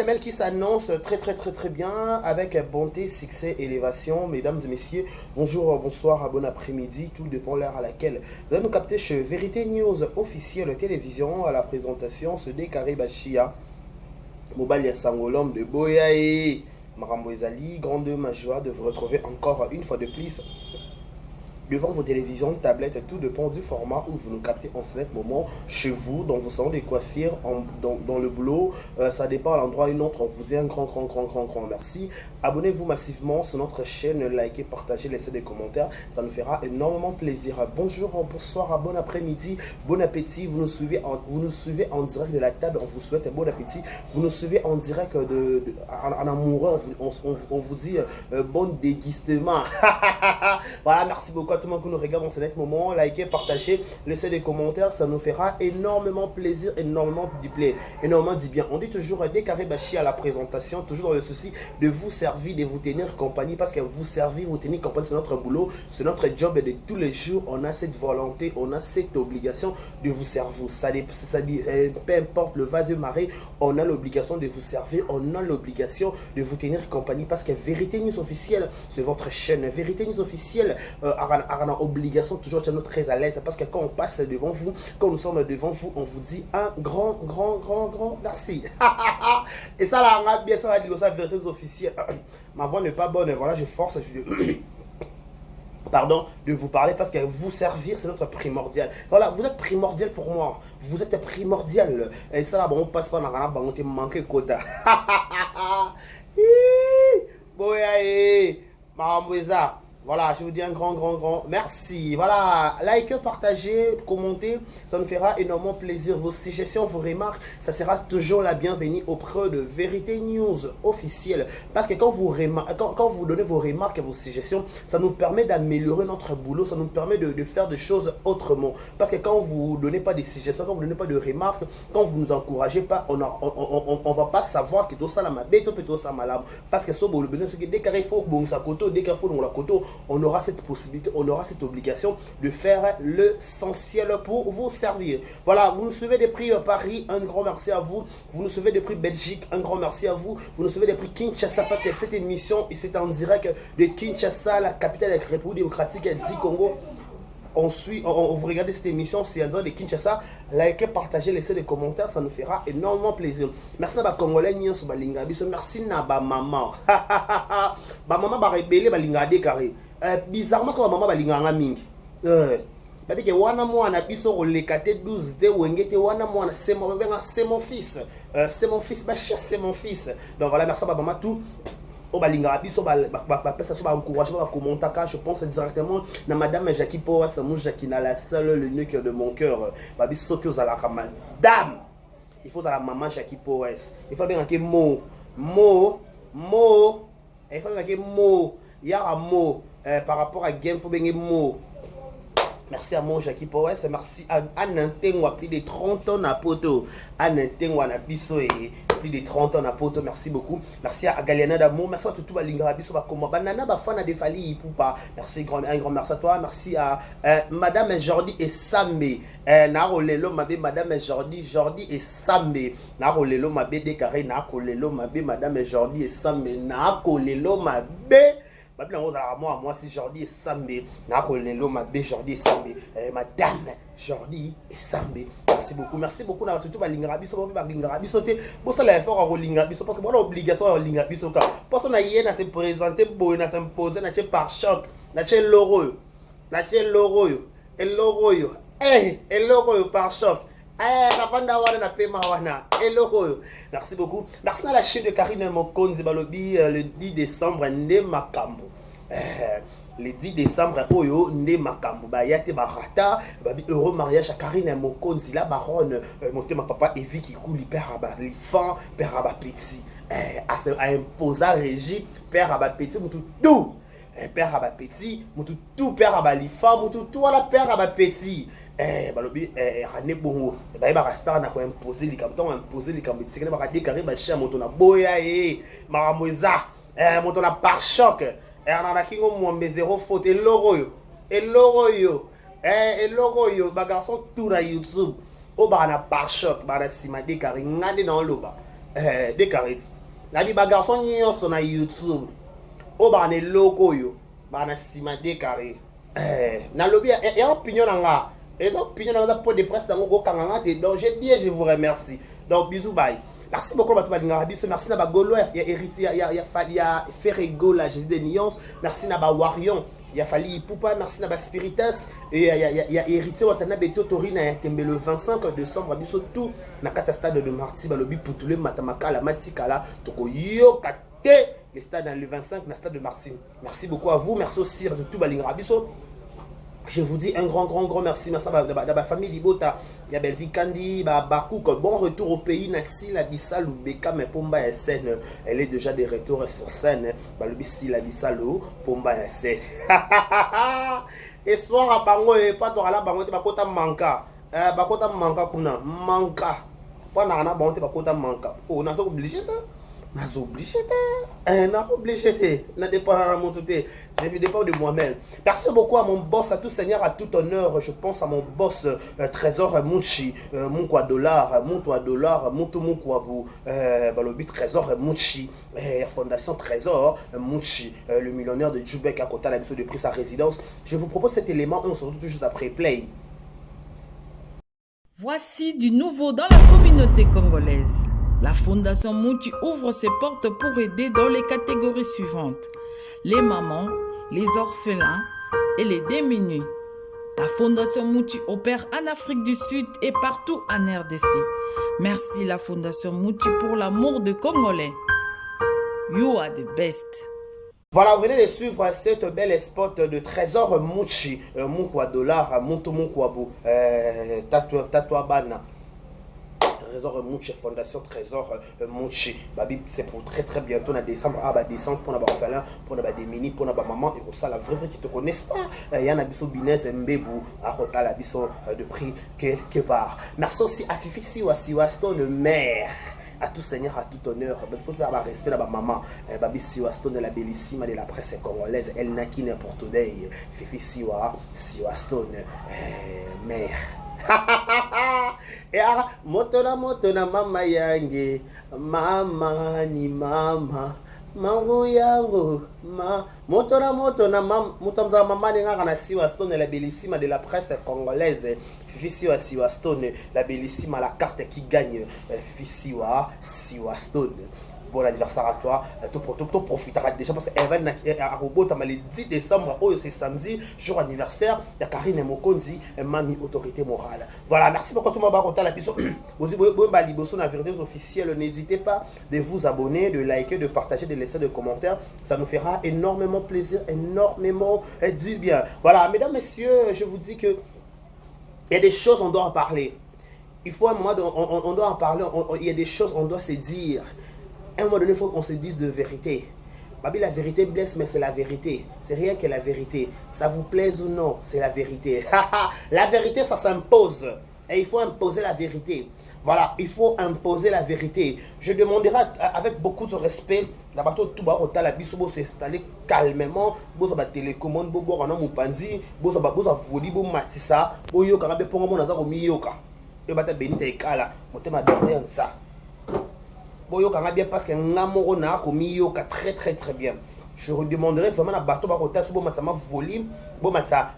semaine qui s'annonce très bien avec bonté, succès, élévation. Mesdames et messieurs, bonjour, bonsoir, bon après-midi, tout dépend de l'heure à laquelle vous allez nous capter chez Vérité News officielle télévision à la présentation ce décarré Bachia. Mobile Sangolom de Boyae, Marambo Ezali, grande ma joie de vous retrouver encore une fois de plus devant vos télévisions, tablettes, tout dépend du format où vous nous captez en ce moment chez vous, dans vos salons de coiffure, dans le boulot, ça dépend à l'endroit ou un autre. On vous dit un grand merci. Abonnez-vous massivement sur notre chaîne, likez, partagez, laissez des commentaires, ça nous fera énormément plaisir. Bonjour, bonsoir, bon après-midi, bon appétit. Vous nous suivez en direct de la table, on vous souhaite bon appétit. Vous nous suivez en direct en amoureux, on vous dit bon dégustement. Voilà, merci beaucoup à tout le monde qui nous regarde en ce moment. Likez, partagez, laissez des commentaires, ça nous fera énormément plaisir, énormément du bien. On dit toujours décarré Bachi à la présentation, toujours dans le souci de vous servir, de vous tenir compagnie, parce que vous servir, vous tenir compagnie, c'est notre boulot, c'est notre job et de tous les jours, on a cette volonté, on a cette obligation de vous servir. Ça dit, peu importe le vase marée, on a l'obligation de vous servir, on a l'obligation de vous tenir compagnie, parce que Vérité News officielle, c'est votre chaîne. Vérité News officielle, a obligation toujours d'être très à l'aise, parce que quand on passe devant vous, quand nous sommes devant vous, on vous dit un grand merci. Et ça là, on a bien sûr la Vérité News officielle. Ma voix n'est pas bonne, voilà, je force, pardon, de vous parler, parce que vous servir, c'est notre primordial. Voilà, vous êtes primordial pour moi. Vous êtes primordial. Et ça là, bon, on passe pas dans la on te manque quota. Boyae, Maramoueza. Voilà, je vous dis un grand merci. Voilà, likez, partagez, commentez, ça nous fera énormément plaisir. Vos suggestions, vos remarques, ça sera toujours la bienvenue auprès de Vérité News officielle. Parce que quand vous donnez vos remarques et vos suggestions, ça nous permet d'améliorer notre boulot, ça nous permet de faire des choses autrement. Parce que quand vous ne donnez pas des suggestions, quand vous ne donnez pas de remarques, quand vous ne nous encouragez pas, on ne va pas savoir que tout ça, ma bête, tout ça, malade. Parce que dès qu'il faut bon ça koto, dès qu'il faut la koto, on aura cette possibilité, on aura cette obligation de faire l'essentiel pour vous servir. Voilà, vous nous suivez des prix Paris, un grand merci à vous. Vous nous suivez des prix Belgique, un grand merci à vous. Vous nous suivez des prix Kinshasa, parce que cette émission, c'est en direct de Kinshasa, la capitale de la République démocratique du Congo. Vous regardez cette émission, c'est en direct de Kinshasa. Likez, partagez, laissez des commentaires, ça nous fera énormément plaisir. Merci à les Congolais, merci à ma maman. Ma maman va révéler les carré. Bizarrement, quand ma maman va linga mingi. Parce que wana mwana biso olekate 12 de wengete wana mwana c'est mon fils. C'est mon fils, c'est mon fils. Donc voilà, merci à ma maman tout. Au balinga biso ba pesa so ba encourager ba commenter, car je pense directement na madame Jackie Poa, c'est mon Jackie na la seule le nuque de mon cœur. Ba biso que za la madame. Il faut dans la maman Jackie Poa. Il faut bien que mot. Il faut bien que mot. Il y a un mot par rapport à game, il faut bien mot. Merci à mon Jackie Powers, merci à Nantengwa, plus de 30 ans à Poto. À Nantengwa na biso et plus de 30 ans à Poto, merci beaucoup. Merci à Galiana d'amour, merci à tout Balinga biso ba comment banana ba fana de Fali Poupa. Merci un grand merci à toi, merci à madame Jordi et Sambe. Na rolelo mabe madame Jordi et Sambe. Na rolelo mabe décaré na rolelo mabe madame Jordi et Sambe. Na rolelo mabe moi si Jordi et Sambe, Jordi et Sambe, madame Jordi et Sambe. Merci beaucoup na tout balinga biso ba balinga biso te bo ça l'effort à rolinga biso, parce que on a obligation à rolinga biso ka parce qu'on a hier à se présenter boy na s'imposer na par choc na loro et loro par choc. Merci beaucoup. Merci à la chaîne de Karine Mokonzi Balobi le 10 décembre Nde Makambo. Le 10 décembre Oyo Nde Makambo. Yate Barata, heureux mariage à Karine Mokonzi, la baronne, monté ma papa Evi qui coule, père à l'enfant, père à petit. A imposé à Régie, père à petit, tout. Père à petit, tout, père à l'enfant, tout, voilà, père à petit. Balobi Rane Bongo ba rasta na ko imposer les cantons, imposer les cambets, c'est que ba décarrer ba chien moto na boya maramoueza moto na par choc na kingo mo zéro faute et logo yo ba garçon tout na YouTube o ba na par choc ba na sima décarrer ngade dans loba décarrer nabi ba garçon nyonso na YouTube o ba ne loko yo ba na sima décarré na lobby ya opinion nga et opinion nga pour de presse dango ko kanganga te donc je vous remercie donc bisous bye. Merci beaucoup à merci à Golo, il y a héritier, il y a Ferrego, la Jésus des Nuances, merci à Warion, il y a Fali Poupa, merci à Spiritas, et il y a héritier Watana Beto Torina, le 25 décembre, biso tout, na stade de Marti, Balobi Poutoulé, Matamaka, la Matikala, Toko Yokate, les stades le 25, na stade de Marti. Merci beaucoup à vous, merci aussi à tout Balingrabiso. Je vous dis un grand merci. Merci à la famille Libota. Il y a Belvi Kandi, Bakouk. Bon retour au pays. Nassi la Bissal ou Beka, mais Pomba est scène. Elle est déjà de retour sur scène. Balubisi la Bissal ou Pomba est scène. Et soir à Bango, et pas toi là, Bango, tu vas kota manka. Bakota manka kuna. Manka. Pas na Bango, tu vas kota manka. Oh, on a obligé de. N'a obligé n'a dépend je ne dépends de moi-même. Merci beaucoup à mon boss, à tout seigneur, à tout honneur. Je pense à mon boss Trésor Mouchi, Moukwa Dollar, Moutou Moukwabu, Balobi Trésor Mouchi, Fondation Trésor Mouchi, le millionnaire de Djoubek à côté de de pris sa résidence. Je vous propose cet élément et on se retrouve tout juste après Play. Voici du nouveau dans la communauté congolaise. La Fondation Mouchi ouvre ses portes pour aider dans les catégories suivantes: les mamans, les orphelins et les démunis. La Fondation Mouchi opère en Afrique du Sud et partout en RDC. Merci la Fondation Mouchi pour l'amour de Congolais. You are the best. Voilà, vous venez de suivre cette belle spot de Trésor Mouchi, Moukwa Dollar, Moutou Moukwabu, Tatouabana. Trésor Mouchi, Fondation Trésor Mouchi. Babi, c'est pour très bientôt, on a décembre, décembre pour les orphelins, pour les démunis, pour les mamans, et pour ça, la vraie qui te connaissent pas. Il y a un abisso Binez Mbebou, à Rota, l'abisso de prix quelque part. Merci aussi à Fifi Siwa Stone, mère. À tout seigneur, à tout honneur, il faut faire respect à ma maman. Babi Siwa Stone, la bellissime de la presse congolaise, elle n'a qui n'importe où. Fifi Siwa Stone, mère. Ya motona mama yange mama ni mama mangu yangu motona mama ni ngaka na Siwa Stone, la bellissime de la presse congolaise. Fifi Siwa Stone, la bellissime, la carte qui gagne. Fifi Siwa Stone. Bon anniversaire à toi, tout profitera déjà parce qu'elle va à Robot le 10 décembre, c'est samedi, jour anniversaire, il y a Karine Mokonzi, mamie autorité morale. Voilà, merci beaucoup tout le monde. La vérité officielle, n'hésitez pas de vous abonner, de liker, de partager, de laisser des commentaires, ça nous fera énormément plaisir, énormément du bien. Voilà, mesdames, messieurs, je vous dis que il y a des choses, on doit en parler. Il faut un moment, on doit en parler, il y a des choses, on doit se dire. À un moment donné, il faut qu'on se dise de vérité. Babi, la vérité blesse, mais c'est la vérité. C'est rien que la vérité. Ça vous plaise ou non, c'est la vérité. La vérité, ça s'impose. Et il faut imposer la vérité. Voilà, il faut imposer la vérité. Je demanderai avec beaucoup de respect, la bateau tout bas au Talabiso s'installer calmement. Bosa ba télécommande, bobo rana mupanzi, bosa voli, bo matissa, bo yoka rabe pongo mon azaro mi yoka. Et bata benita ekala, motema dordé ça. Boyo kanga bien parce que ngamoro na komi yoka très bien. Je redemanderai vraiment na bateau ba kota bo matama volume, bo matsa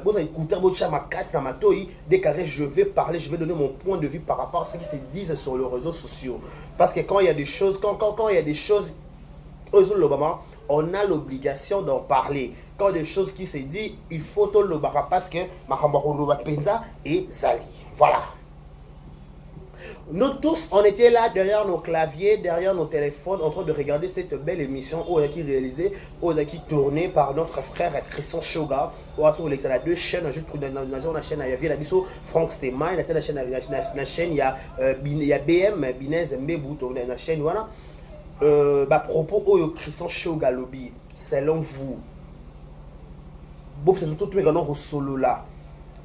bo écouter bo chama casse na matoi dès que je vais parler, je vais donner mon point de vue par rapport à ce qui se disent sur les réseaux sociaux. Parce que quand il y a des choses quand il y a des choses on a l'obligation d'en parler. Quand il y a des choses qui se disent, il faut tout le barra parce que makambo lo penza et sali. Voilà. Nous tous, on était là derrière nos claviers, derrière nos téléphones, en train de regarder cette belle émission qui est réalisée, qui est tournée par notre frère Christian Shoga. On a deux chaînes, je trouve dans la chaîne, il y a Franck Stéma, il y a la chaîne, il y a BM, Binez Mbebou, la chaîne, voilà. Propos au Christian Shoga lobby, selon vous, c'est tout le solo là.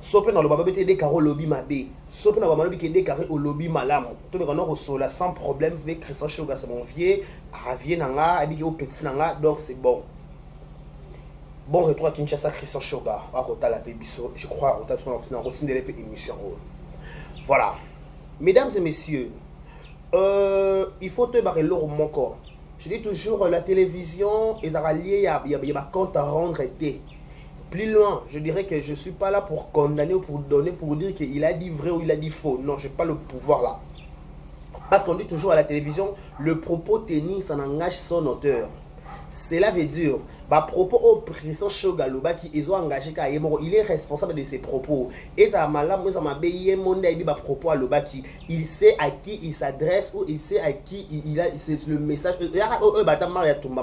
Sope dans le baba bete décaro lobby mabé. Sope dans le baba bete décaré au lobby malamu. Tout le monde sola sans problème avec Christian Shoga, c'est mon vieux. Ravie nanga, habillé au petit nanga, donc c'est bon. Bon retour à Kinshasa, Christian Shoga. À Rota la Pébiso, je crois à Rota sur la routine de l'émission. Voilà. Mesdames et messieurs, il faut te barrer l'or mon corps. Je dis toujours, la télévision, il y a un compte à rendre été. Plus loin, je dirais que je ne suis pas là pour condamner ou pour donner, pour dire qu'il a dit vrai ou il a dit faux. Non, je n'ai pas le pouvoir là. Parce qu'on dit toujours à la télévision, le propos tenu, ça engage son auteur. Cela veut dire, bah, propos au président Shogaloba qui ils ont engagé il est responsable de ses propos. Et ça m'a là, moi ça m'a payé mon propos à Loba qui il sait à qui il s'adresse ou il sait à qui il a le message. Il y a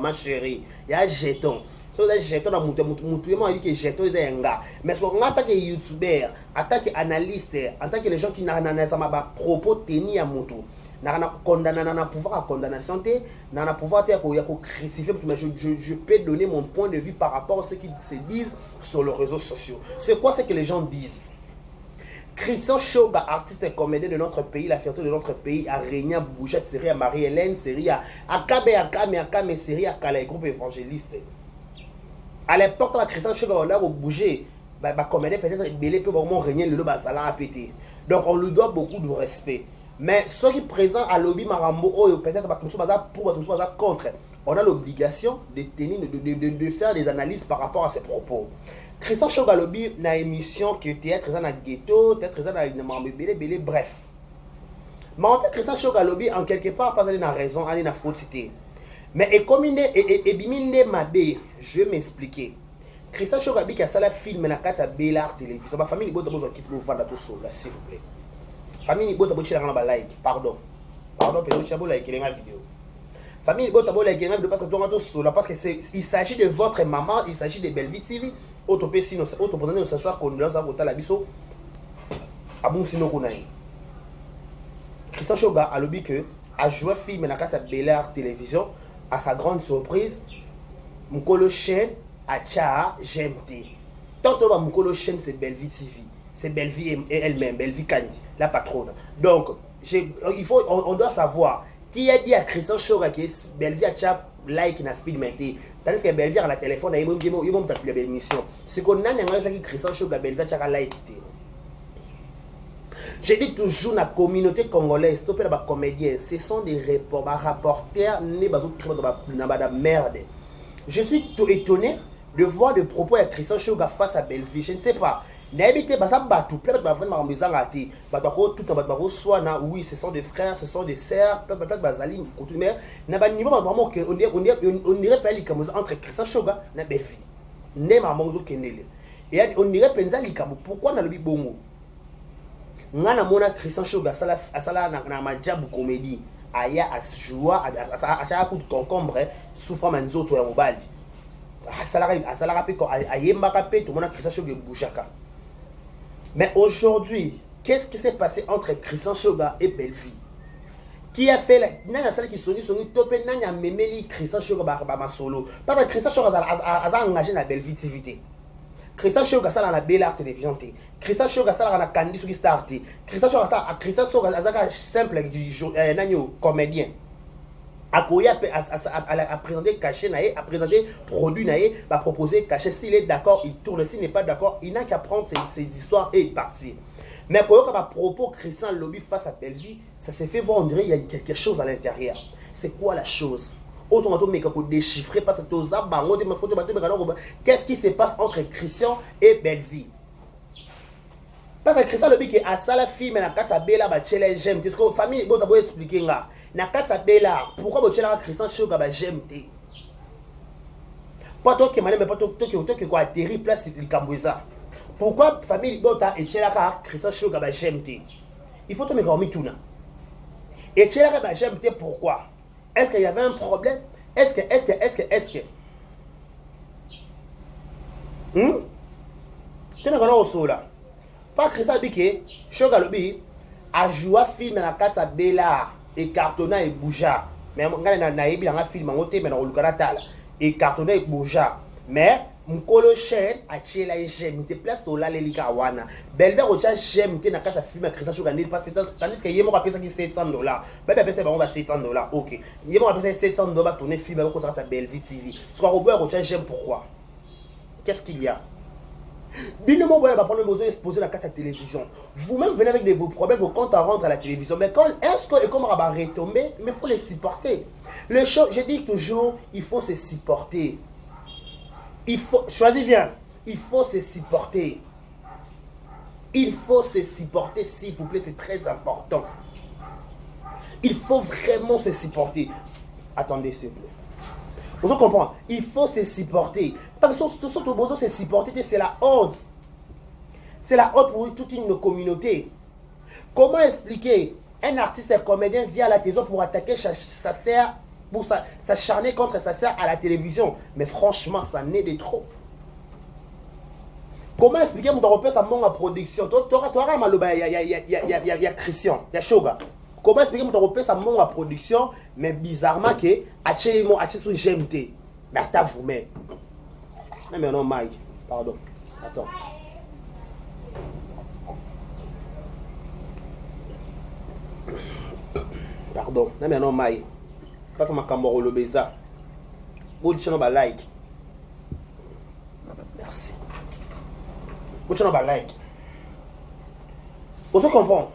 ma chérie, il y a jeton. So that jeton a mutu dit que jeton est un gars. Mais ce qu'on attaque youtubeur, attaque analyste, attaque les gens qui n'ont pas propos tenus à mutu. N'a pouvoir à condamnation, n'a pouvoir à crucifier, mais je peux donner mon point de vue par rapport à ce qu'ils se disent sur les réseaux sociaux. C'est quoi ce que les gens disent? Christian Shoga, artiste et comédien de notre pays, la fierté de notre pays, a régné à Bouchette, série à Marie-Hélène, série à Akame, série à Kala, groupe évangéliste. À l'époque, Christian Shoga, on a bougé, comédien peut-être belé peut vraiment régner le bazala à péter. Donc on lui doit beaucoup de respect. Mais ceux qui présentent à lobby Marambo, peut-être pour contre, on a l'obligation de faire des analyses par rapport à ses propos. Christian Shoga lobby na émission qui était très en ghetto, peut-être très en belé, bref. Mais en fait, Christian Shoga lobby en quelque part pas aller na raison, aller na fautité. Mais et comme il est biminde mabé, je vais m'expliquer. Christian Shoga lobby qui a ça la film na carte à Bellart télévision, ma famille bote besoin quitter pour vendre tout ça là s'il vous plaît. Famille Bota Bochi la like, pardon, peut-être Chabo like la vidéo. Famille Bota Bochi like la vidéo parce que tout le monde solo parce que il s'agit de votre maman, il s'agit de Belle Vie TV. Auto PC nous auto pendant nous ce soir qu'on lance à voter la biso. Abon sino konai. Christian Shoga a lobby que a joué film na casa Bellart télévision à sa grande surprise. Mukolo chaîne a Tcha GMT. Tant que Mukolo chaîne c'est Belle Vie TV. C'est Belle Vie elle-même, Belle Vie Candy, la patronne. Donc, on doit savoir qui a dit à Christian Shoga que Belle Vie a chap like na film. Tandis que Belle Vie a la téléphone, il m'a tapé la émission. Ce qu'on a, c'est que Christian Shoga Belle Vie a chap like. Je dis toujours la communauté congolaise, stopper les comédiens, ce sont des rapporteurs, merde. Je suis tout étonné de voir des propos à Christian Shoga face à Belle Vie. Je ne sais pas. N'habitez pas ça, tout plein de oui, ce sont des frères, ce sont des sœurs, on dirait pas entre Christian Shoga et Belle Vie. Et on dirait pourquoi on a le bongo. Ngana mona Christian Shoga asala na majabu comédie aya asjoua asala coup de concombre souffra manzoto ya mobali. Asala rapide ayemba kapé tout mona Christian Shoga bouchaka. Mais aujourd'hui, qu'est-ce qui s'est passé entre Christian Shoga et Belle Vie? Qui a fait la... Nanya sala qui soni topé nanya memeli Christian Shoga ba solo. Parce que Christian Shoga a engagé na Belle Vie TV. Christian Shoga sala na Bellart télévision. Christian Shoga sala na Candy Suki Star. Christian Shoga azaka simple nanyo comédien. Akoya a présenté cachet naé, a présenté produit naé, va proposer cachet. S'il est d'accord, il tourne. S'il n'est pas d'accord, il n'a qu'à prendre ses histoires et partir. Mais quand à propos Christian lobby face à Belle Vie, ça s'est fait voir, on dirait il y a quelque chose à l'intérieur. C'est quoi la chose? Autrement, mais quand déchiffrer parce que qu'est-ce qui se passe entre Christian et Belle Vie? Parce que Christian lobby qui a ça la fille mais la carte à Bella ba chele j'aime. Qu'est-ce que famille bon t'as beau expliquer là? Na carte à Bella pourquoi bo chele Christian Shoga ba j'aime té? Pas toi qui malé mais pas toi qui quoi atterri place le Cambouza. Pourquoi famille bon t'as et chele Christian Shoga ba j'aime té? Il faut te me remettre tout là. Et chele ba j'aime té pourquoi? Est-ce qu'il y avait un problème? Est-ce que tu n'as pas au sol là. Pas Christian Bike, Shoga Lobby a joué film dans la carte à Bella et Cartona et Bouja. Mais on a naïbi dans un film en côté mais dans le Canada et Cartona et Bouja. Mais mon colo chaîne a tué la j'aime, il te place au la lelika wana. Belver au j'aime, tu n'as qu'à film à Christian Shoga parce que tandis que yémo rappelle ça qui $700. Ben ben c'est bon on va $700. OK. Yémo rappelle ça $700 tourner film avec ça Belle Vie TV. Soit Robert au j'aime pourquoi? Qu'est-ce qu'il y a? Binomo va prendre le besoin exposer la carte à la télévision. Vous-même venez avec vos problèmes, vos comptes à rendre à la télévision. Mais quand est-ce que comme on va retomber, mais il faut les supporter. Le show, je dis toujours, il faut se supporter. Il faut, choisis bien, il faut se supporter. Il faut se supporter, s'il vous plaît, c'est très important. Il faut vraiment se supporter. Attendez, s'il vous plaît. Vous comprenez? Il faut se supporter. Parce que tout ce besoin se supporter, c'est la honte. C'est la honte pour toute une communauté. Comment expliquer un artiste, un comédien vient à la télévision pour attaquer sa sœur, pour s'acharner contre sa sœur à la télévision? Mais franchement, ça n'est de trop. Comment expliquer mon repère sa manque à production? Tu auras maloba, il y a Christian, il y a Shoga. Comment expliquer mon repère sa manque à production, mais bizarrement que Ache sous GMT. Mais attends vous-même. Mais non, Mike, pardon. Attends. Pardon. Mais non, Mike. Pas ma camoro le beza. Vous dites non, like. Merci. Vous dites non, like. Vous comprenez?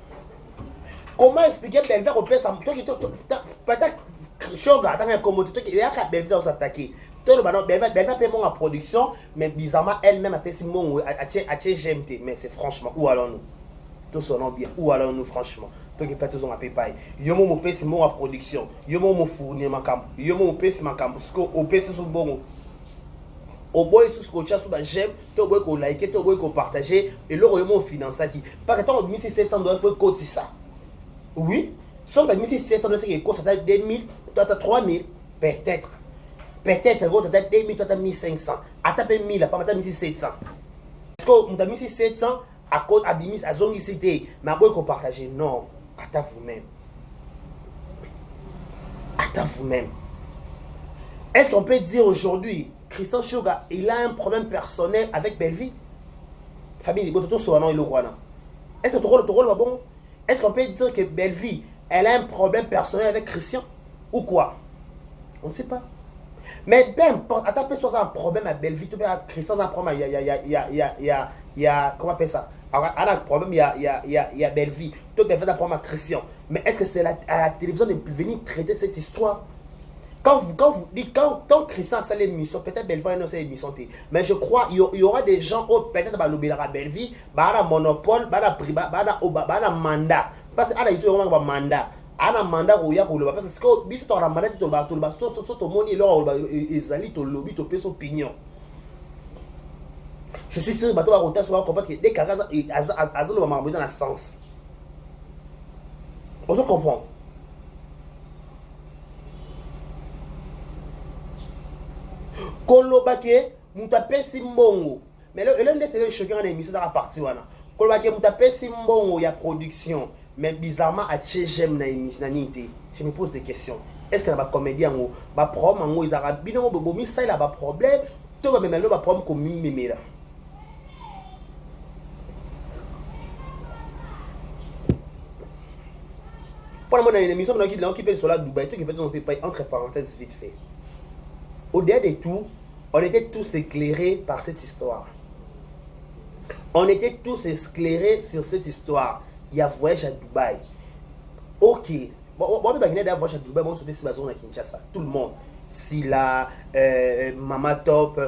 Comment expliquer Belvé repère sa peut-être Shoga, t'as un commode, toi qui est à Belvé dans s'attaquer. Tout le ballon, Belvé paie mon en production, mais bizarrement elle-même a fait si mon à GMT. Mais c'est franchement, où allons-nous? Tout son nom bien, où allons-nous franchement? Toi qui pète son paye. Yo mon paie si mon en production. Yo mon fournir ma cam. Yo mon paie si ma cam. Parce que au paie sur bon. Au boy sous ce que tu as sous j'aime, tu boy qu'on like, tu boy qu'on partager et le royaume finance qui. Par exemple, 1700 dollars faut cotiser ça. Oui, si tu as 1700 dollars, c'est quoi? Ça t'a 2000, toi tu as 3000, peut-être. Peut-être, gros, tu as 2000, toi tu as 1500. À taper 1000, pas à 1700. Parce que tu as 1700 à cause à Bimis, à zone ICT, mais à boy qu'on partager. Non, attends vous-même. Attends vous-même. Est-ce qu'on peut dire aujourd'hui, Christian Shoga, il a un problème personnel avec Belvi? Famille, il est sur un il est. Est-ce que ton rôle va bon? Est-ce qu'on peut dire que Belvi, elle a un problème personnel avec Christian? Ou quoi? On ne sait pas. Mais peu importe, attends, peut soit un problème à Belvi, tu peux avoir Christian un problème, il y a, comment on appelle ça? Alors, un problème, il y a Belvi, tu peux avoir un problème à Christian. Mais est-ce que c'est à la télévision de venir traiter cette histoire? Quand Christian a cette émission, peut-être Belvi a une autre émission. Mais je crois qu'il y aura des gens qui peut-être va l'oublier à Belvi, un monopole, un mandat. Parce qu'il y a un mandat. Un mandat où il y a parce que si tu as un mandat, tu as tout le monde est là, opinion. Je suis sûr que tu vas comprendre que dès qu'il y a un sens. On se comprend. Kolobake, mutape simbongo. Mais là, c'est choquant dans l'émission dans la partie. Kolobake, mutape simbongo, il y a production. Mais bizarrement, à j'aime dans l'émission. Je me pose des questions. Est-ce que les comédiens ont des problèmes? Ils ont des problèmes. Ça, il a des problèmes. Tout va même là, des problèmes comme Mimé. Pour moi, dans l'émission, qui peut sur la Dubaï, tout qui peut payer entre parenthèses vite fait. Au-delà de tout, on était tous éclairés par cette histoire. On était tous éclairés sur cette histoire. Il y a voyage à Dubaï. Ok. Bon, il y a voyage à Dubaï, bon, c'est basé à Kinshasa. Tout le monde. Sila, Mama Top,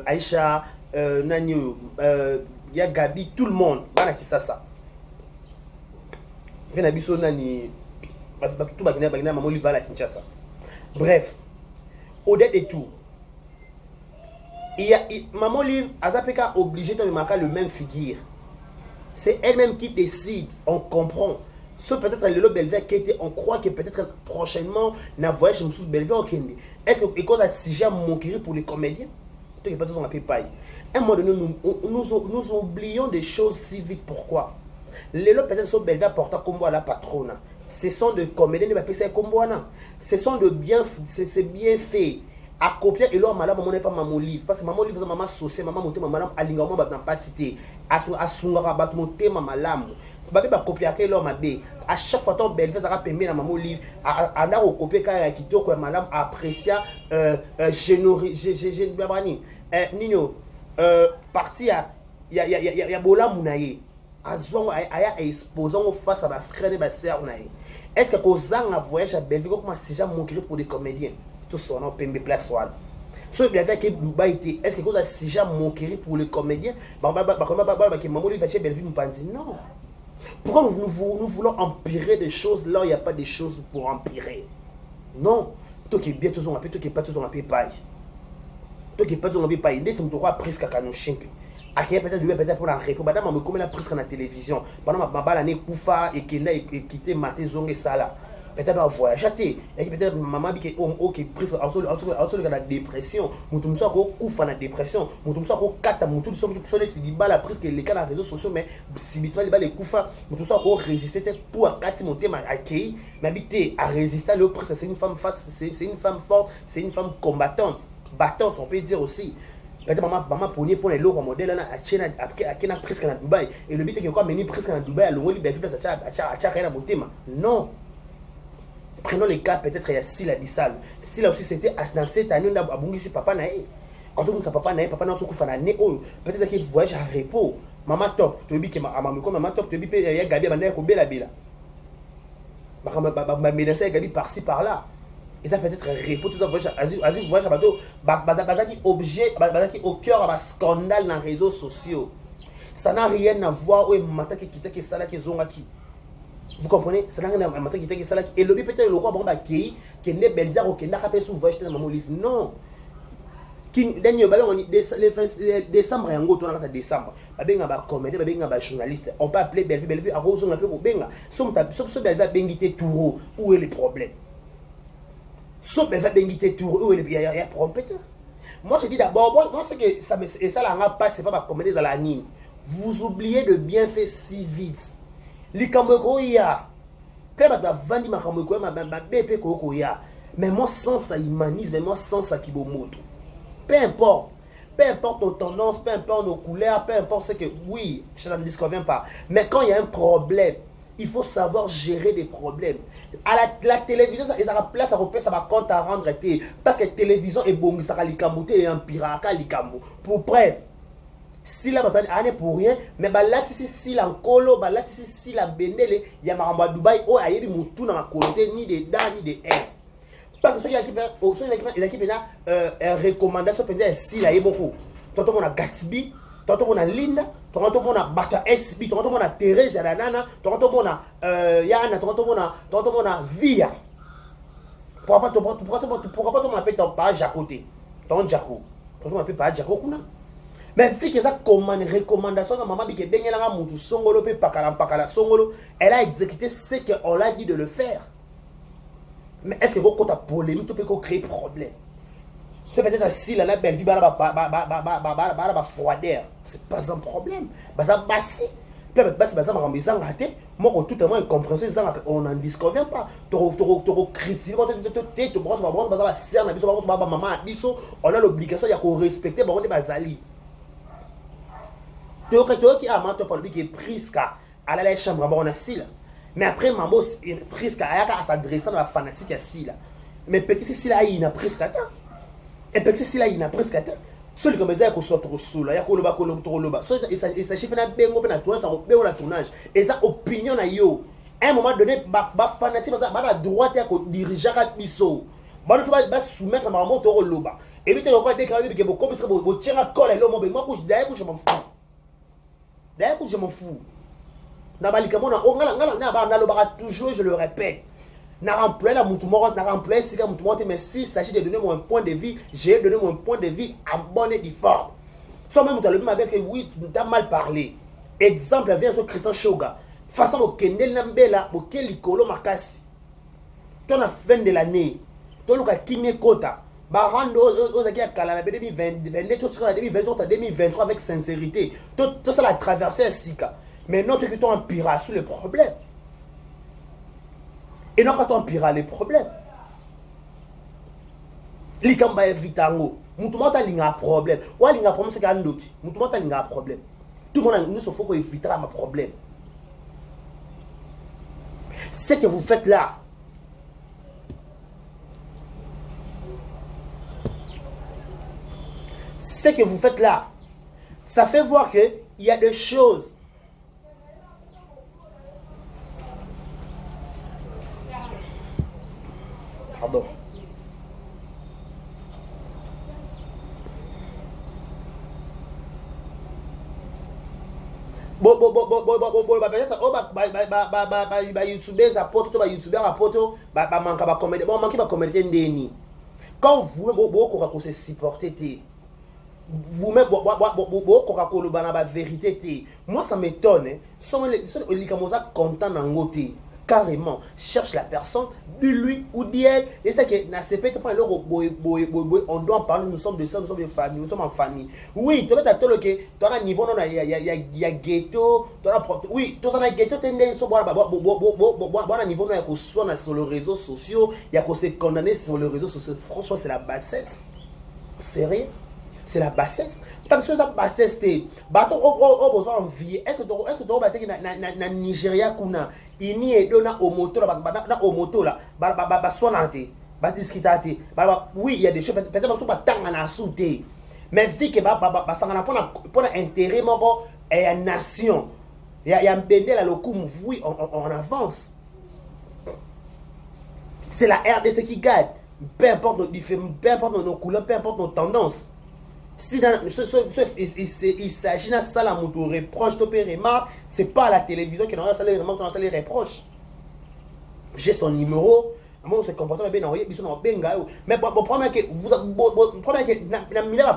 Aïcha, Nanyo, il y a Gabi, tout le monde. Voilà qui ça. Il y a Nabiso Nani, tout le monde Maman Oliva à Kinshasa. Bref. Au-delà de tout, Maman Olive Azapeka obligé de marquer le même figure. C'est elle-même qui décide, on comprend. Sauf peut-être le Belvé qui était, on croit que peut-être prochainement, na voyage sous Belvé au Kenya. Est-ce que cause à sujet moquerie pour les comédiens? Tout est pas tous en paye. À un moment donné, nous oublions des choses si vite. Pourquoi? Les lots peut-être sont Belvé portant comme la patronne. Ce sont des comédiens de PCA comme ce sont de bien, c'est bien fait. À copier et là, madame, maman n'est pas maman livre. Parce que maman livre, maman saucée, maman monte, maman alingamo, n'a pas cité. À sungara, bat monte, maman lame. Babi va copier à quel homme à chaque fois, ton belle fête à permettre à maman livre. À n'a copier quand qui te quoi, madame apprécie, Nino, parti à. y a bola mounaye. Azouan aya exposant face à ma frère et ma sœur naye. Est-ce que kozang a voyage à Belgique comme si j'ai montré pour des comédiens tout son nom pembe place one. So bien fait que Dubaï était est-ce que cause si j'ai montré pour les comédiens que maman lui va chez Belgique m'pandi non. Pourquoi nous voulons empirer des choses là où il n'y a pas des choses pour empirer? Non. Toi qui es bien tous on appelle toi qui est pas tous on appelle paille. Toi qui est pas tous on appelle paille. Dès que tu me presque à canon à qui peut-être pour la réponse madame me comme la presque à la télévision pendant ma balle année koufa et qui n'a quitté maté zongue ça là peut-être à voyager et peut-être maman dit que OK presque autour de la dépression mutum so ko koufa na dépression mutum so ko kata mutum so qui dit bala presque les cas dans réseaux sociaux mais si bitwa les koufa mutum so ko résister pour kati monter ma accueil mais habiter à résister le presque c'est une femme forte c'est une femme forte c'est une femme combattante battante on peut dire aussi. Peut-être maman pour les lots modèles là à presque à Dubaï et le but est que quoi mener presque à Dubaï à l'ongoli ben place à rien à monter non prenons les cas peut-être il y a Sila Bissal Sila aussi c'était dans cette année là à Bungisi papa nae quand on sa papa n'a pas kufa na né peut-être qu'il voyage à repos maman top tu dis que maman top tu dis il y a Gabi banda ko bela ba médecin Gabi par-ci par-là. Et ça peut être repos tout ça voyage à bateau bazaki objet bazaki au cœur à scandale dans les réseaux sociaux. Ça n'a rien à voir où mata qui quitte que ça là qui zonga qui. Vous comprenez? Ça n'a rien à voir mata qui quitte que ça là et le peut-être le quoi bon ba qui ne belzar ou qui n'a pas sous voyage dans maman livre non. Qui dernier ba on décembre yango to na décembre. Ba benga ba comédien ba benga ba journaliste. On peut appeler Bellevue à rose on appelle ko benga. Somme Bellevue bengité touro où est le problème? Sauf que il y a problème. Moi je dis d'abord, moi c'est que ça et ça la pas c'est pas ma comédie dans la ligne. Vous oubliez de bien faire si vite. Les kameko ya. Peut-être va vendre ma kameko ma BP koko ya. Mais moi sans ça humanisme, mais moi sans ça kibomoto. Peu importe nos tendances, peu importe nos couleurs, peu importe ce que oui, je ne disconviens pas. Mais quand il y a un problème, il faut savoir gérer des problèmes. À la télévision, ça a place à repérer, ça va compte à rendre. Parce que la télévision est bon, ça va likamouté et un pirate likamou. Pour bref, si la bataille n'est pour rien, mais là, si la colo, là, si la benele, il y a Maramba Dubaï, oh, il y a moutou dans ma coloté, ni des da, ni des F. Parce que ceux qui ont une recommandation, peut dire si la y a beaucoup. Tantôt, on a Gatsby. Tantôt on a Linda, tantôt on a Bata SB, tantôt on a Thérèse Nana, tantôt on a Yana, tantôt on a Via. Pourquoi pas on appelle ton page à côté, ton Jaco, tantôt on appelle pas Jaco kuna. Mais vu que ça comme recommandation à maman bike benga la mutu songolo pe pakala songolo, elle a exécuté ce qu'on l'a dit de le faire. Mais est-ce que vous quand ta polémique tu peux créer problème? C'est peut-être si la belle vie froideur, c'est pas un problème. Ça bassi. Ça m'a rendu ça raté. Moi, tout à une compréhension, on n'en disconvient pas. On a l'obligation de respecter les bazali. Tu qui a manté pour lui qui est pris à la chambre, on a si là. Mais après, maman est pris à s'adresser à la fanatique à si là. Mais petit si là, il n'a presque à temps. Et puis si là il n'a presque atteint celui comme ça qu'on soit trop sous là il y a qu'on le trop loba il s'agit de bengo na tournage et ça opinion na yo à un moment donné ba fanatique ba la droite ya ko diriger à biso ba va soumettre ma moto au loba et puis tu vas déclarer que comme ça bo tient colle là moi couche derrière je m'en fous na balika mona ngala na ba na loba toujours je le répète. N'a rempli la moutoumora, n'a rempli si la moutoumora, mais s'il s'agit de donner mon point de vue, j'ai donné mon point de vue en bonne et forme. Soit même tu as le même que oui, tu as mal parlé. Exemple, vient sur Christian Shoga. Façon au Kendel Nambela, au Kelikolo Makasi. Ton la fin de l'année, ton le Kimé Kota, Barando aux Akia Kalana 2022, tout ce qu'on a 2023, 2023 avec sincérité. Tout ça l'a traversé à Sika. Mais non, tu es un pirate sous le problème. Et non, quand on pire les problèmes. Les kamba evitango. Moutoumata linga problème. Ou linga problème c'est qu'un doki. Moutoumata linga problème. Tout le monde nous se faut qu'on évitera ma problème. Ce que vous faites là. Ce que vous faites là. Ça fait voir que il y a des choses. Pardon. Quand vous se supportez, vous-même, la vérité, moi ça m'étonne. Les content dans carrément, cherche la personne, de lui ou d'elle, et c'est que on doit en parler, nous sommes de ça, nous sommes de famille, nous sommes en famille. Oui, tu as un niveau, il y a ghetto, oui, tu as un ghetto, tu as un niveau, il y a sur les réseaux sociaux, il y a se condamner sur les réseaux sociaux. Franchement, c'est la bassesse. Sérieux? C'est la bassesse. Parce que ça bassesse, bateau au besoin envie. Est-ce que tu as na Nigeria kuna ini et dona au moto là, au moto là, soinante, discuter. Oui, il y a des choses peut-être pas tant à sauter. Mais vu que ça n'a pas intérêt mon et la nation. Il y a un bendé là le coup, oui, on avance. C'est la RDC qui gagne. Peu importe nos couleurs, peu importe nos tendances. Si il s'agit de ça, la moto reproche, c'est pas à la télévision qui n'a pas les reproches. J'ai son numéro, moi on se comporte bien, mais le problème est que vous avez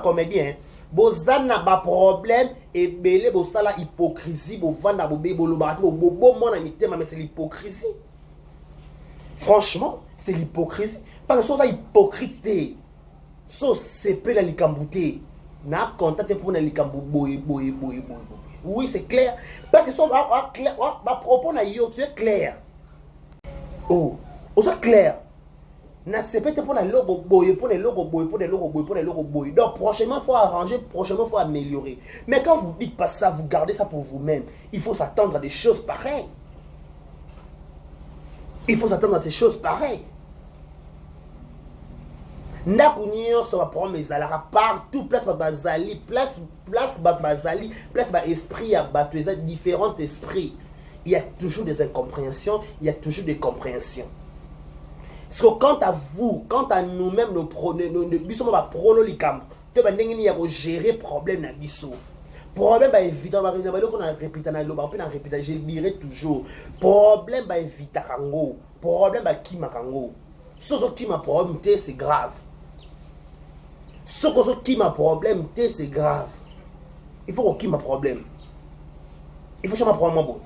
comédien, vous avez un problème et vous avez l'hypocrisie, vous avez c'est l'hypocrisie. Franchement, c'est l'hypocrisie. Parce que c'est hypocrite. C'est peu la licambouté. Na contact pour la licambou oui, c'est clair. Parce que son propos na yo, tu es clair. Oh, c'est clair. Na c'est peut-être pour la logo boy, pour les logo boy, pour les logo boy, pour les logo boy. Donc prochainement faut arranger, prochainement faut améliorer. Mais quand vous dites pas ça, vous gardez ça pour vous-même. Il faut s'attendre à des choses pareilles. Il faut s'attendre à ces choses pareilles. Nakunio ça va prendre mes alara partout, place bazali, place bazali, place esprit à battre différents esprits. Il y a toujours des incompréhensions, il y a toujours des compréhensions. Parce que quant à vous, quant à nous-mêmes, nous prenons l'icam, tu vas gérer problème na biso. Problème va évident, on a répété, je le dirai toujours. Problème va éviter kango, problème va qui m'a kango. Ce qui m'a problème, c'est grave. Ce qui m'a problème, c'est grave. Il faut qu'il m'a problème. Il faut que je m'apprenne mon bon.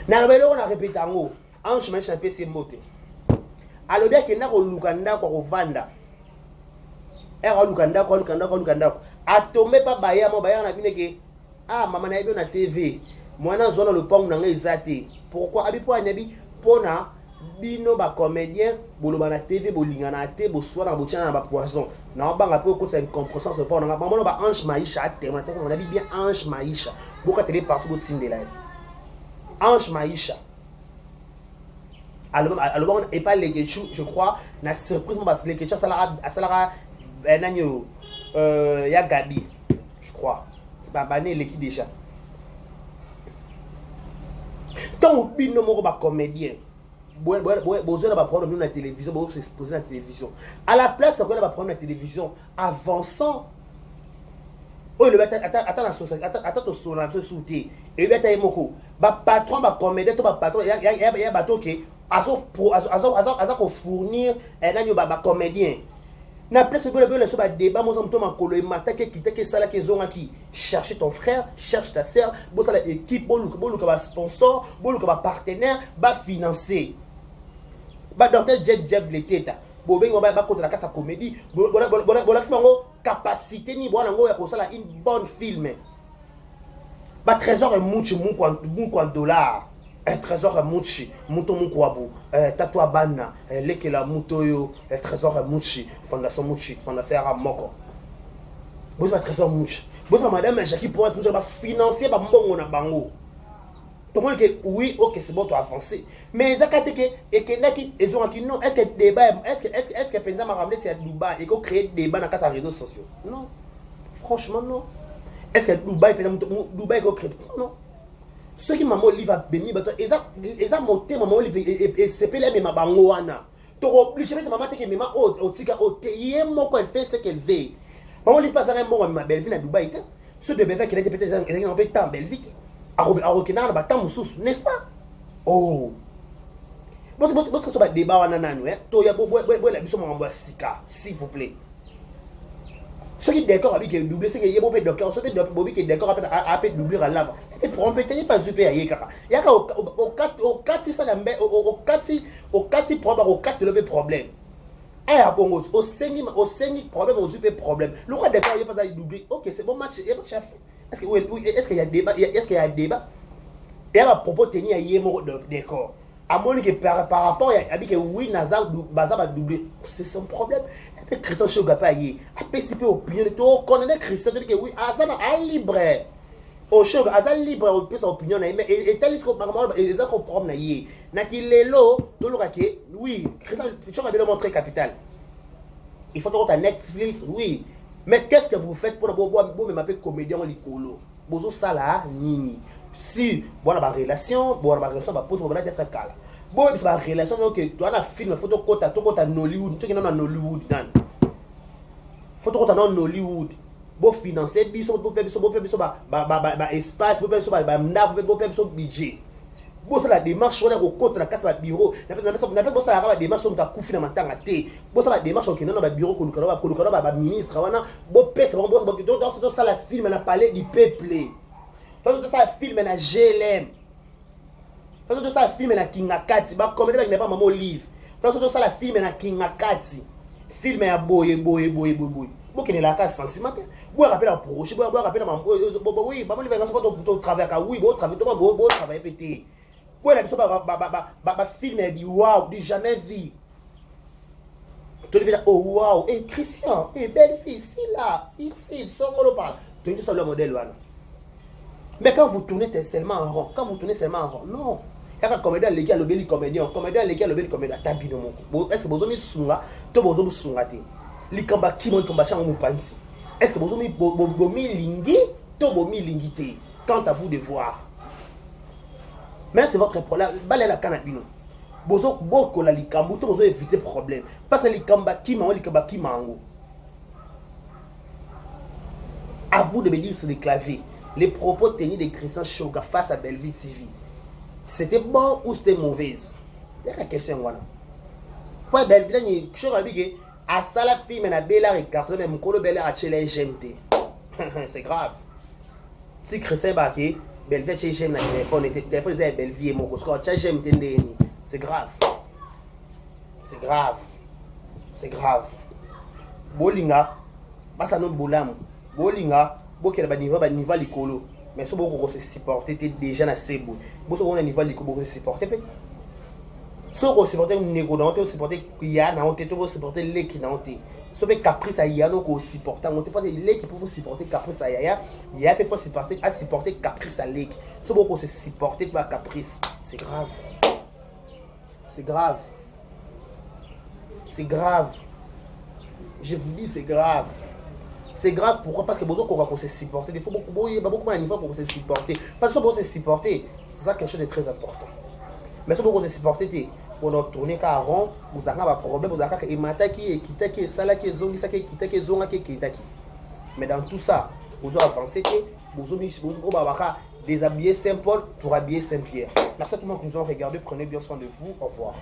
On a répété en haut. En chemin, je suis un peu alors bien que nako lukanda kwa vanda. Era lukanda kwa lukanda. Atome pa baya mo baya na bine ke ah mama na ibi na TV. Mwana zona le pong na ngezate. Pourquoi abipo anabi pona bino ba comédien boloba na TV bolingana te bo soir na botina na ba poison. Na banga pe ko une compréhension ce pona maman ba Ange Maïcha te on a bien Ange Maïcha. Boka télé partout bo tsindela. Ange Maïcha. Alors et pas les Getchou, je crois, na surprise parce que les Getchou salara nanyo ya Gabi, je crois. C'est pas bané l'équipe déjà. Tant que nous sommes pas comédien, besoin va prendre la télévision, besoin s'exposer à la télévision. À la place, on va prendre la télévision, avançant. Oh, le attends la société, attends ton son, la société. Et le attends moko. Ba patron, ba comédien, ba patron, y a bateau qui azo fournir un ba comédien. Na place que le so ba débat mo somto makolo e mata ke kita ke sala ke zonga ki chercher ton frère, cherche ta sœur, bo sala équipe, bo luka ba sponsor, bo luka ba partenaire, ba financer. Ba docteur Jeff le teta. Bo ben ba contre la casse à comédie, bo capacité ni bo nango ya ko sala une bonne film. Ba trésor et much mu kwa dollar. Un trésor est mouchi, mouton moukwabu, tatoua bana, lekela moutoyo, trésor est mouchi, fondation mouchi, fondation à moko. Vous avez trésor mouchi. Vous avez madame Jackie pour être financier par mbongo na bango. Tout le monde dit oui, ok, c'est bon, tu as avancé. Mais ils ont dit non, est-ce que le débat, est-ce que Penza m'a ramené c'est Dubaï et qu'on crée des débats dans les réseaux sociaux? Non. Franchement, non. Est-ce que Dubaï, Dubaï, qu'on crée? Non. Ceux qui m'ont dit, ils ont monté, maman, et c'est pas les mêmes bangoana. Tu es obligé de maman que maman, au tika, au téye, moi, quand elle fait ce qu'elle veut. Maman, il passe un bon, ma belle-fille à Dubaï. Ceux de Bévin qui étaient peut-être un peu de temps, belle-vie. À Rokina, n'est-ce pas? Oh! Parce que ce débat, on a un s'il vous plaît. Ceux qui sont d'accord avec le doublé, c'est qu'il y a beaucoup de docteurs, ceux qui sont d'accord avec le doublé à l'avant. Et pour un peu, il n'y a pas de super. Il y a au 4 problème. Et à Bongo, au 5 problème, au super problème. Le roi d'accord, il n'y a pas de doublé. Ok, c'est bon match, il y a pas de chef. Est-ce qu'il y a débat? Est-ce qu'il y a débat? Et à propos de tenir d'accord. À mon avis, par rapport à que oui, Nazar va doubler, c'est son problème. Et puis Christian Choga pas y. Après, si peu opinion, tu connais Christian, que oui, Azana est libre. Au Choga, Azana libre, on peut son opinion, mais et tel que par exemple, ils ont comprendre na y. Na qui les lots, tout le raquet, oui, Christian Choga a bien montré capital. Il faut trouver Netflix, oui. Mais qu'est-ce que vous faites pour me m'appeler comédien en licolo? Bozo sala nini. Si bon la relation va pour être être calme. Bon c'est la relation donc tu as un film photo kota Nollywood, tu qui dans Nollywood nan. Photo kota dans Nollywood. Bon financer biso ba espace, ba mna, budget. Bon ça la démarche on a au compte la carte bureau. Na pas ça la démarche on ta kufi na matanga te. Bon ça la démarche on na ba bureau ko ba ministre wana. Bon pèse bon dans ça la film na parler du peuple. Dans ça film na GLM. Dans ça film na Kingakati, ba comédie avec n'est pas maman livre. Dans ça la film na Kingakati. Film ya boye. Bon qui n'est la case sentimentale. Bon rappelle un projet, bon rappelle maman oui, maman livre pas travailler ka oui, bon travailler pété. Ouais, la personne va filmer dit waouh, dit jamais vu. Tu lui dis oh waouh, et Christian, et belle fille, si là, ici, son mot parle. Tu dis ça le modèle là. Mais quand vous tournez seulement en rond, non. Il y a un comédien légal, le bel comédien, tabino mon. Est-ce que vous avez sunga, tu vous avez sunga te. Li kamba ki mon kamba chamo mupanzi. Est-ce que vous avez bomi lingi, tu bomi lingité. Quant à vous de voir. Mais c'est votre problème. Balé la canabino. Bozo boko la likambu, to bozo éviter problème. Parce que likamba ki mango. À vous de me dire sur les claviers, les propos tenus de Christian Choga face à Belleville TV. C'était bon ou c'était mauvaise? C'est la question voilà. Pour Belleville, ni Choga dit que à ça la fille mais bella regarde même ko le bella a chez GMT. C'est grave. Si Christian Baké Belleville chez j'aime la téléphone est Belleville et mon score j'aime t'endeni. C'est grave. Bolinga basa non bolam. Bolinga bokela ba niveau likolo. Mais so boko se supporter déjà na sebo. Boso on a niveau likolo se supporter peut. So ko supporter nego na on supporter ya na on te to supporter leki na on te. So be caprice a ya no ko supporter on te pas leki pour supporter caprice a ya peut faut supporter caprice a leki. So boko se supporter ba caprice. C'est grave. Je vous dis c'est grave. C'est grave pourquoi? Parce que beaucoup qu'on se supporter. Il faut beaucoup de niveau pour se supporter. Parce que pour se supporter, c'est ça quelque chose de très important. Mais si vous se supporter, pour tourner car rond, vous avez un problème, vous avez un mataki, kitaki, salaki, zongi, kitaki, zongaki, kitaki. Mais dans tout ça, vous avez avancé, vous avez déshabiller Saint-Paul pour habiller Saint-Pierre. Merci à tout le monde qui nous a regardé. Prenez bien soin de vous. Au revoir.